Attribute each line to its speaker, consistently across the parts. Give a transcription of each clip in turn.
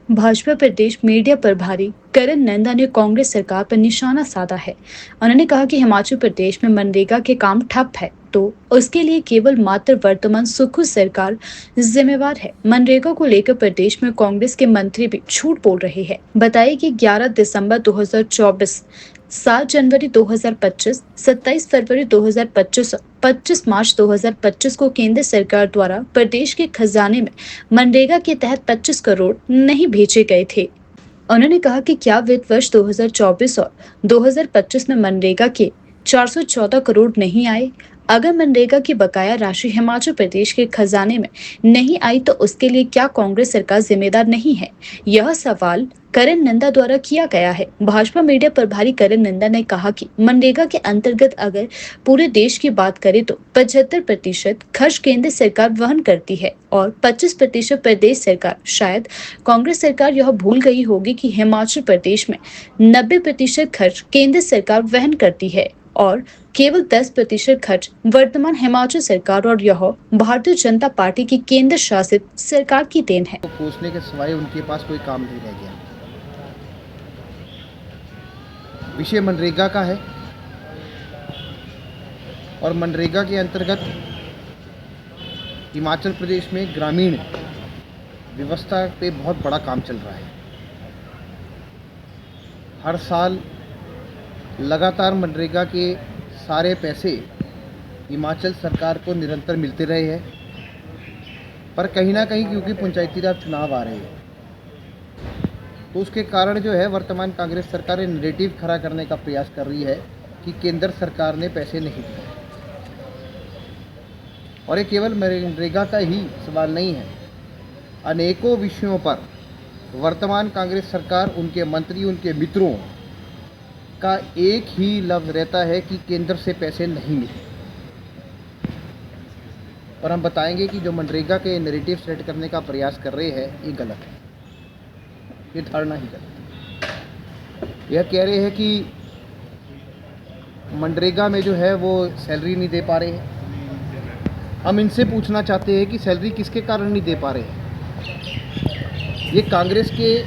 Speaker 1: भाजपा प्रदेश media प्रभारी करण नंदा ने कांग्रेस सरकार पर निशाना साधा है। उन्होंने कहा कि हिमाचल प्रदेश में मनरेगा के काम ठप है तो उसके लिए केवल मात्र वर्तमान सुखू सरकार जिम्मेवार है। मनरेगा को लेकर प्रदेश में कांग्रेस के मंत्री भी झूठ बोल रहे हैं। बताइए कि 11 दिसंबर 2024, 7 जनवरी 2025, 27 फरवरी 2025, 25 मार्च 2025 को केंद्र सरकार द्वारा प्रदेश के खजाने में मनरेगा के तहत 25 करोड़ नहीं भेजे गए थे। उन्होंने कहा कि क्या वित्त वर्ष 2024 और 2025 में मनरेगा के 414 करोड़ नहीं आए? अगर मनरेगा की बकाया राशि हिमाचल प्रदेश के खजाने में नहीं आई तो उसके लिए क्या कांग्रेस सरकार जिम्मेदार नहीं है? यह सवाल करण नंदा द्वारा किया गया है। भाजपा मीडिया प्रभारी करण नंदा ने कहा कि मनरेगा के अंतर्गत अगर पूरे देश की बात करें तो 75% खर्च केंद्र सरकार वहन करती है और 25% प्रदेश सरकार। शायद कांग्रेस सरकार यह भूल गई होगी कि हिमाचल प्रदेश में 90% खर्च केंद्र सरकार वहन करती है और केवल 10% खर्च वर्तमान हिमाचल सरकार और यह भारतीय जनता पार्टी की केंद्र शासित सरकार की देन है।
Speaker 2: तो कोसने के सिवाय उनके पास कोई काम नहीं रह गया। विषय मनरेगा का है और मनरेगा के अंतर्गत हिमाचल प्रदेश में ग्रामीण व्यवस्था पे बहुत बड़ा काम चल रहा है। हर साल लगातार मनरेगा के सारे पैसे हिमाचल सरकार को निरंतर मिलते रहे हैं, पर कहीं ना कहीं क्योंकि पंचायती राज चुनाव आ रहे हैं तो उसके कारण जो है वर्तमान कांग्रेस सरकार नैरेटिव खड़ा करने का प्रयास कर रही है कि केंद्र सरकार ने पैसे नहीं दिए। और ये केवल मनरेगा का ही सवाल नहीं है, अनेकों विषयों पर वर्तमान कांग्रेस सरकार, उनके मंत्री, उनके मित्रों का एक ही लफ्ज़ रहता है कि केंद्र से पैसे नहीं मिले। और हम बताएंगे कि जो मनरेगा के नैरेटिव सेट करने का प्रयास कर रहे हैं ये गलत है, ये धारणा ही गलत है। यह कह रहे हैं कि मनरेगा में जो है वो सैलरी नहीं दे पा रहे हैं। हम इनसे पूछना चाहते हैं कि सैलरी किसके कारण नहीं दे पा रहे हैं? ये कांग्रेस के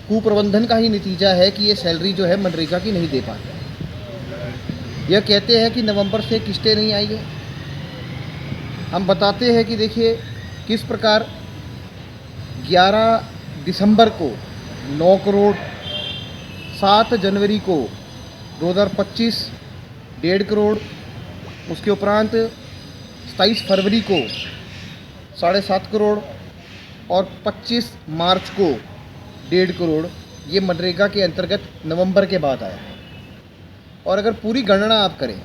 Speaker 2: कुप्रबंधन का ही नतीजा है कि ये सैलरी जो है मनरेगा की नहीं दे पा रहे। यह कहते हैं कि नवंबर से किस्तें नहीं आई है। हम बताते हैं कि देखिए किस प्रकार 11 दिसंबर को 9 करोड़, 7 जनवरी को 2025 1.5 करोड़, उसके उपरांत 27 फरवरी को 7.5 करोड़ और 25 मार्च को 1.5 करोड़, ये मनरेगा के अंतर्गत नवंबर के बाद आया। और अगर पूरी गणना आप करें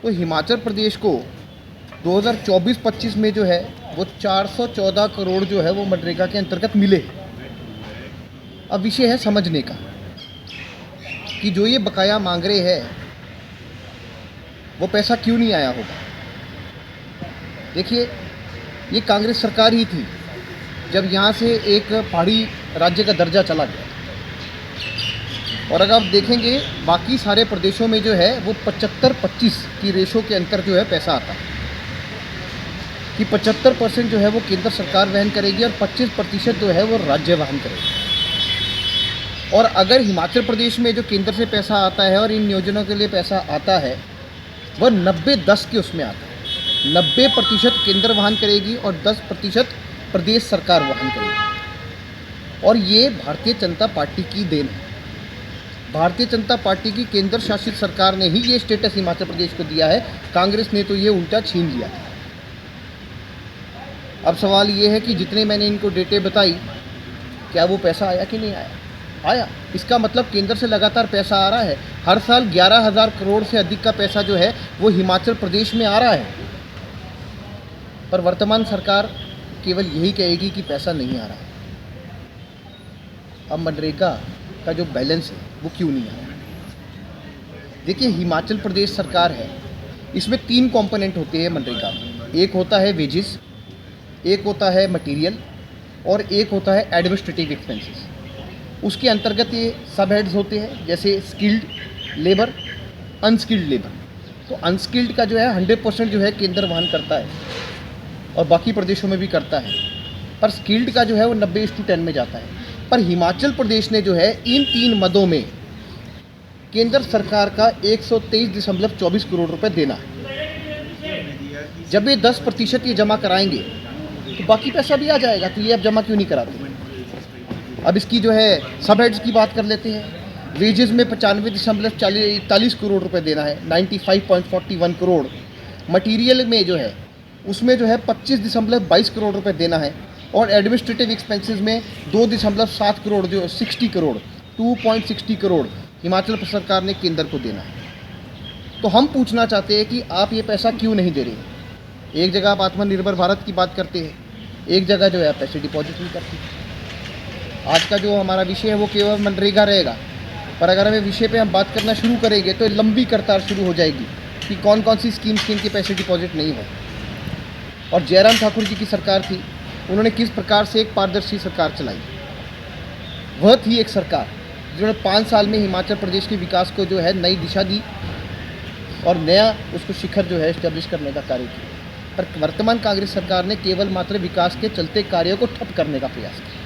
Speaker 2: तो हिमाचल प्रदेश को 2024-25 में जो है वो 414 करोड़ जो है वो मनरेगा के अंतर्गत मिले। अब विषय है समझने का कि जो ये बकाया मांग रहे हैं वो पैसा क्यों नहीं आया होगा। देखिए ये कांग्रेस सरकार ही थी जब यहाँ से एक पहाड़ी राज्य का दर्जा चला गया। और अगर आप देखेंगे बाकी सारे प्रदेशों में जो है वो 75-25 की रेशो के अंतर जो है पैसा आता है कि 75% जो है वो केंद्र सरकार वहन करेगी और 25% जो है वो राज्य वहन करेगी। और अगर हिमाचल प्रदेश में जो केंद्र से पैसा आता है और इन योजनाओं के लिए पैसा आता है वह 90-10 के उसमें आता है। 90% केंद्र वहन करेगी और 10% प्रदेश सरकार वहन करेगी। और ये भारतीय जनता पार्टी की देन है। भारतीय जनता पार्टी की केंद्र शासित सरकार ने ही ये स्टेटस हिमाचल प्रदेश को दिया है, कांग्रेस ने तो ये उल्टा छीन लिया था। अब सवाल ये है कि जितने मैंने इनको डेटे बताई क्या वो पैसा आया कि नहीं आया? आया। इसका मतलब केंद्र से लगातार पैसा आ रहा है। हर साल 11,000 करोड़ से अधिक का पैसा जो है वो हिमाचल प्रदेश में आ रहा है। पर वर्तमान सरकार केवल यही कहेगी कि पैसा नहीं आ रहा है। अब मनरेगा का जो बैलेंस है वो क्यों नहीं आया? देखिए हिमाचल प्रदेश सरकार है, इसमें 3 कंपोनेंट होते हैं मनरेगा में। एक होता है वेजेस, एक होता है मटेरियल और एक होता है एडमिनिस्ट्रेटिव एक्सपेंसेस। उसके अंतर्गत ये सब हेड्स होते हैं जैसे स्किल्ड लेबर, अनस्किल्ड लेबर। तो अनस्किल्ड का जो है 100% जो है केंद्र वहन करता है और बाकी प्रदेशों में भी करता है। पर स्किल्ड का जो है वो 90:10 में जाता है। पर हिमाचल प्रदेश ने जो है इन 3 मदों में केंद्र सरकार का 123.24 करोड़ रुपए देना है। जब ये 10% ये जमा कराएंगे तो बाकी पैसा भी आ जाएगा, तो ये अब जमा क्यों नहीं कराते? अब इसकी जो है सब हेड्स की बात कर लेते हैं। वेजेस में 95.41 करोड़ रुपए देना है, 95.41 करोड़। मटेरियल में जो है उसमें जो है 25.22 करोड़ रुपए देना है, और एडमिनिस्ट्रेटिव एक्सपेंसेस में 2.7 करोड़ जो 60 करोड़ 2.60 करोड़ हिमाचल सरकार ने केंद्र को देना है। तो हम पूछना चाहते हैं कि आप ये पैसा क्यों नहीं दे रहे? एक जगह आप आत्मनिर्भर भारत की बात करते हैं, एक जगह जो है आप पैसे डिपॉजिट नहीं करते। आज का जो हमारा विषय है वो केवल मनरेगा रहेगा, पर अगर हमें विषय पे हम बात करना शुरू करेंगे तो लंबी कतार शुरू हो जाएगी कि कौन कौन सी स्कीम्स के इनके पैसे डिपॉजिट नहीं हो। और जयराम ठाकुर जी की सरकार थी, उन्होंने किस प्रकार से एक पारदर्शी सरकार चलाई। वह थी एक सरकार जिन्होंने 5 साल में हिमाचल प्रदेश के विकास को जो है नई दिशा दी और नया उसको शिखर जो है एस्टेब्लिश करने का कार्य किया। पर वर्तमान कांग्रेस सरकार ने केवल मात्र विकास के चलते कार्यों को ठप करने का प्रयास किया।